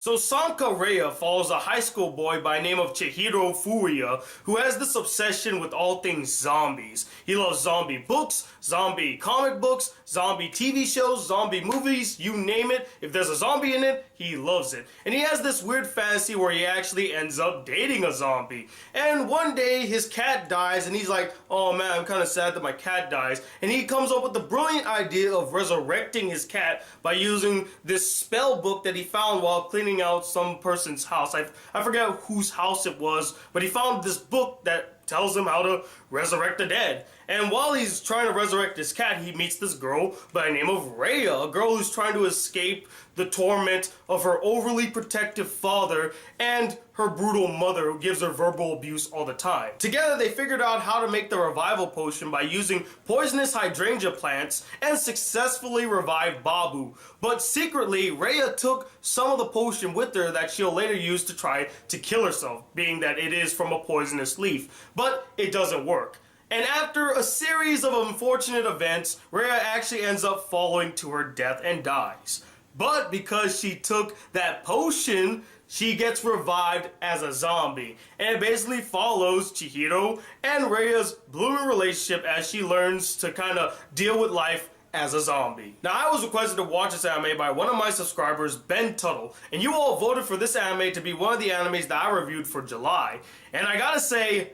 So Sankarea follows a high school boy by the name of Chihiro Furuya who has this obsession with all things zombies. He loves zombie books, zombie comic books, zombie TV shows, zombie movies, you name it. If there's a zombie in it, he loves it. And he has this weird fantasy where he actually ends up dating a zombie. And one day his cat dies and he's like, oh man, I'm kind of sad that my cat dies. And he comes up with the brilliant idea of resurrecting his cat by using this spell book that he found while cleaning out some person's house. I forget whose house it was, but he found this book that tells him how to resurrect the dead. And while he's trying to resurrect his cat, he meets this girl by the name of Rhea, a girl who's trying to escape the torment of her overly protective father and her brutal mother who gives her verbal abuse all the time. Together they figured out how to make the revival potion by using poisonous hydrangea plants and successfully revived Babu. But secretly, Rhea took some of the potion with her that she'll later use to try to kill herself, being that it is from a poisonous leaf. But it doesn't work. And after a series of unfortunate events, Rhea actually ends up falling to her death and dies. But because she took that potion, she gets revived as a zombie. And it basically follows Chihiro and Rhea's blooming relationship as she learns to kind of deal with life as a zombie. Now, I was requested to watch this anime by one of my subscribers, Ben Tuttle, and you all voted for this anime to be one of the animes that I reviewed for July. And I gotta say,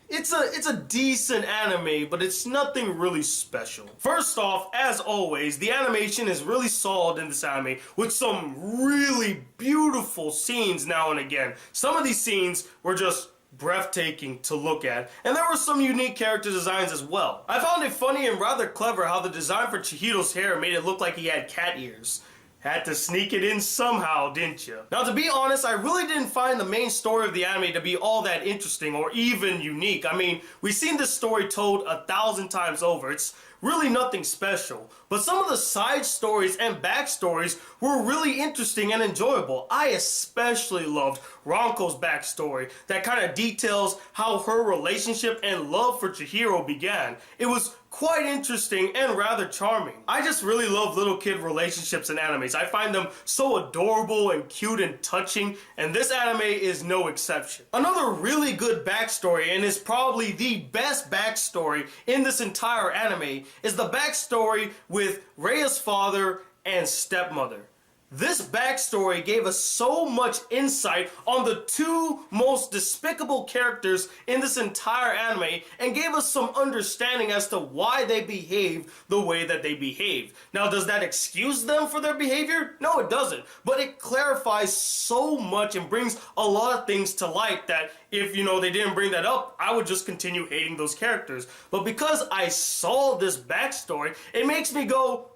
it's a decent anime, but it's nothing really special. First off, as always, the animation is really solid in this anime with some really beautiful scenes now and again. Some of these scenes were just breathtaking to look at, and there were some unique character designs as well. I found it funny and rather clever how the design for Chihiro's hair made it look like he had cat ears. Had to sneak it in somehow, didn't you? Now, to be honest, I really didn't find the main story of the anime to be all that interesting or even unique. I mean, we've seen this story told 1,000 times over. It's really nothing special. But some of the side stories and backstories were really interesting and enjoyable. I especially loved Ranko's backstory that kind of details how her relationship and love for Chihiro began. It was quite interesting and rather charming. I just really love little kid relationships in animes. I find them so adorable and cute and touching, and this anime is no exception. Another really good backstory, and is probably the best backstory in this entire anime, is the backstory with Rhea's father and stepmother. This backstory gave us so much insight on the two most despicable characters in this entire anime and gave us some understanding as to why they behave the way that they behave. Now, does that excuse them for their behavior? No, it doesn't. But it clarifies so much and brings a lot of things to light that if, they didn't bring that up, I would just continue hating those characters. But because I saw this backstory, it makes me go,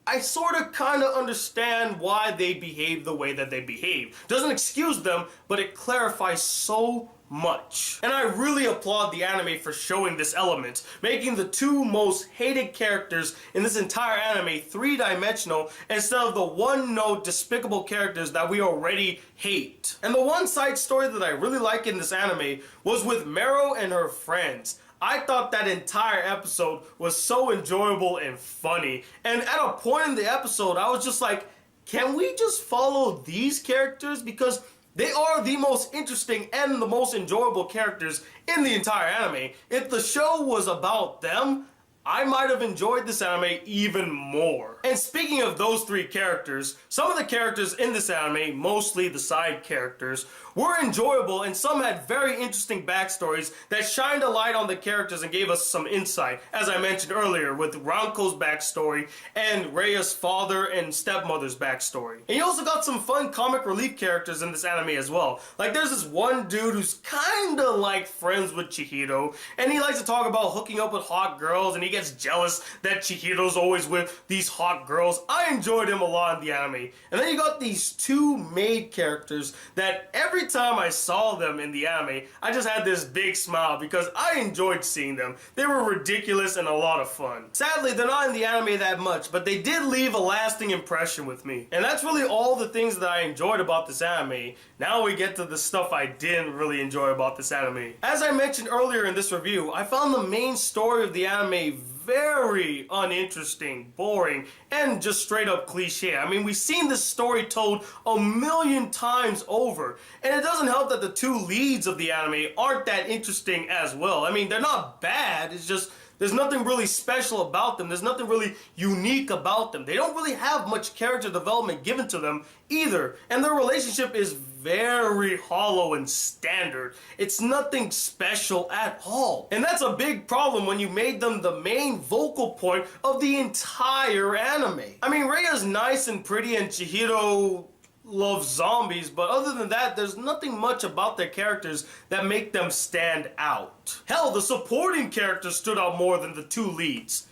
I sort of kind of understand why they behave the way that they behave. Doesn't excuse them, but it clarifies so much. And I really applaud the anime for showing this element, making the two most hated characters in this entire anime three-dimensional instead of the one-note despicable characters that we already hate. And the one side story that I really like in this anime was with Meru and her friends. I thought that entire episode was so enjoyable and funny. And at a point in the episode, I was just like, can we just follow these characters? Because they are the most interesting and the most enjoyable characters in the entire anime. If the show was about them, I might have enjoyed this anime even more. And speaking of those three characters, some of the characters in this anime, mostly the side characters, were enjoyable and some had very interesting backstories that shined a light on the characters and gave us some insight, as I mentioned earlier with Ranko's backstory and Rhea's father and stepmother's backstory. And you also got some fun comic relief characters in this anime as well. Like there's this one dude who's kinda like friends with Chihiro, and he likes to talk about hooking up with hot girls, and he gets jealous that Chihiro's always with these hot girls. I enjoyed him a lot in the anime. And then you got these two maid characters that every time I saw them in the anime, I just had this big smile because I enjoyed seeing them. They were ridiculous and a lot of fun. Sadly, they're not in the anime that much, but they did leave a lasting impression with me. And that's really all the things that I enjoyed about this anime. Now we get to the stuff I didn't really enjoy about this anime. As I mentioned earlier in this review, I found the main story of the anime very uninteresting, boring, and just straight up cliche. I mean, we've seen this story told a million times over, and it doesn't help that the two leads of the anime aren't that interesting as well. I mean, they're not bad, it's just there's nothing really special about them. There's nothing really unique about them. They don't really have much character development given to them either. And their relationship is very hollow and standard. It's nothing special at all. And that's a big problem when you made them the main vocal point of the entire anime. I mean, Reia's nice and pretty and Chihiro loves zombies, but other than that, there's nothing much about their characters that make them stand out. Hell, the supporting characters stood out more than the two leads.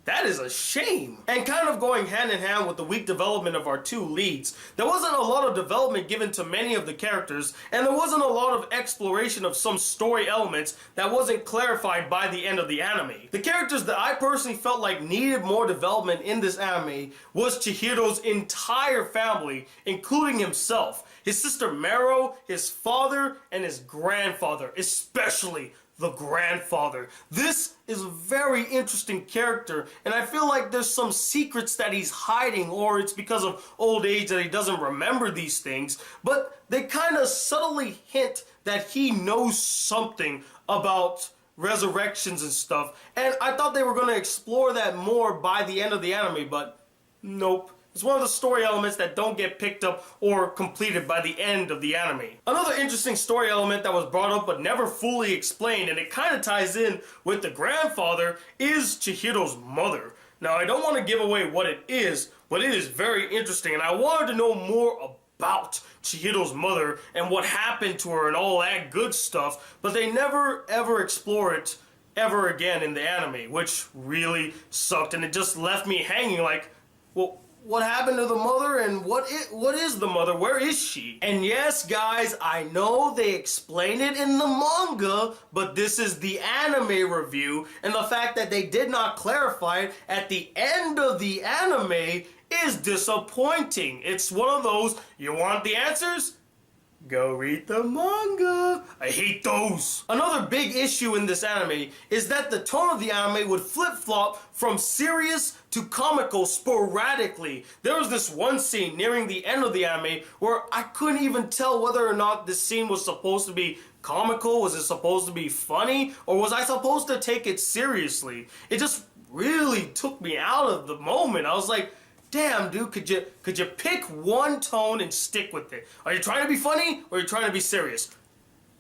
That is a shame. And kind of going hand in hand with the weak development of our two leads, there wasn't a lot of development given to many of the characters, and there wasn't a lot of exploration of some story elements that wasn't clarified by the end of the anime. The characters that I personally felt like needed more development in this anime was Chihiro's entire family, including himself, his sister Mero, his father, and his grandfather, especially the grandfather. This is a very interesting character, and I feel like there's some secrets that he's hiding, or it's because of old age that he doesn't remember these things, but they kind of subtly hint that he knows something about resurrections and stuff, and I thought they were going to explore that more by the end of the anime, but nope. It's one of the story elements that don't get picked up or completed by the end of the anime. Another interesting story element that was brought up but never fully explained, and it kind of ties in with the grandfather, is Chihiro's mother. Now, I don't want to give away what it is, but it is very interesting, and I wanted to know more about Chihiro's mother and what happened to her and all that good stuff, but they never ever explore it ever again in the anime, which really sucked, and it just left me hanging like, well, what happened to the mother, and what is the mother? Where is she? And yes, guys, I know they explain it in the manga, but this is the anime review, and the fact that they did not clarify it at the end of the anime is disappointing. It's one of those, you want the answers? Go read the manga. I hate those. Another big issue in this anime is that the tone of the anime would flip-flop from serious to comical sporadically. There was this one scene nearing the end of the anime where I couldn't even tell whether or not this scene was supposed to be comical, was it supposed to be funny, or was I supposed to take it seriously? It just really took me out of the moment. I was like, damn, dude, could you pick one tone and stick with it? Are you trying to be funny or are you trying to be serious?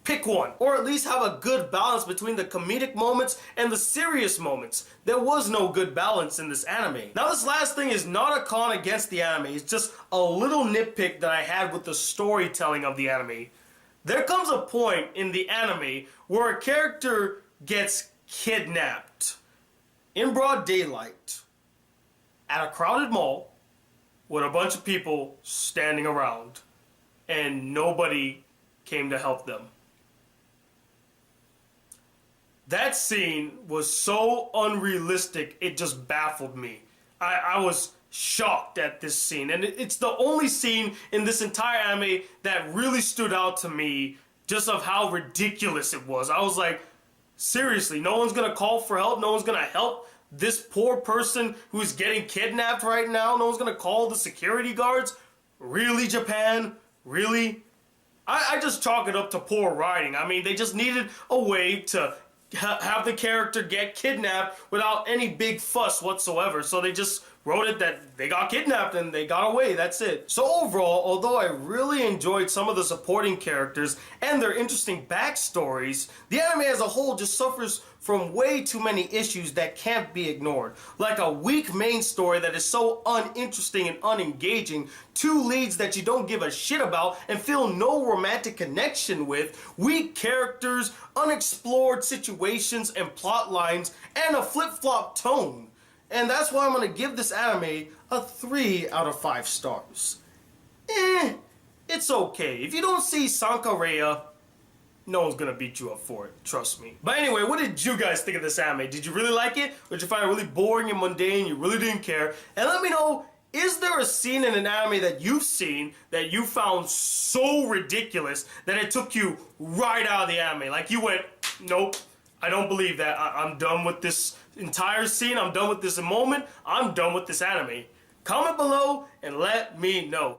Pick one. Or at least have a good balance between the comedic moments and the serious moments. There was no good balance in this anime. Now, this last thing is not a con against the anime. It's just a little nitpick that I had with the storytelling of the anime. There comes a point in the anime where a character gets kidnapped in broad daylight at a crowded mall with a bunch of people standing around, and nobody came to help them. That scene was so unrealistic, it just baffled me. I was shocked at this scene, and it's the only scene in this entire anime that really stood out to me just of how ridiculous it was. I was like, seriously, no one's gonna call for help? No one's gonna help this poor person who's getting kidnapped right now? No one's gonna call the security guards? Really, Japan? Really? I just chalk it up to poor writing. I mean, they just needed a way to have the character get kidnapped without any big fuss whatsoever. So they just wrote it that they got kidnapped and they got away. That's it. So overall, although I really enjoyed some of the supporting characters and their interesting backstories, the anime as a whole just suffers from way too many issues that can't be ignored. Like a weak main story that is so uninteresting and unengaging, two leads that you don't give a shit about and feel no romantic connection with, weak characters, unexplored situations and plot lines, and a flip-flop tone. And that's why I'm going to give this anime a 3 out of 5 stars. It's okay. If you don't see Sankarea, no one's going to beat you up for it. Trust me. But anyway, what did you guys think of this anime? Did you really like it? Or did you find it really boring and mundane? You really didn't care? And let me know, is there a scene in an anime that you've seen that you found so ridiculous that it took you right out of the anime? Like you went, nope, I don't believe that. I'm done with this entire scene. I'm done with this moment. I'm done with this anime. Comment below and let me know.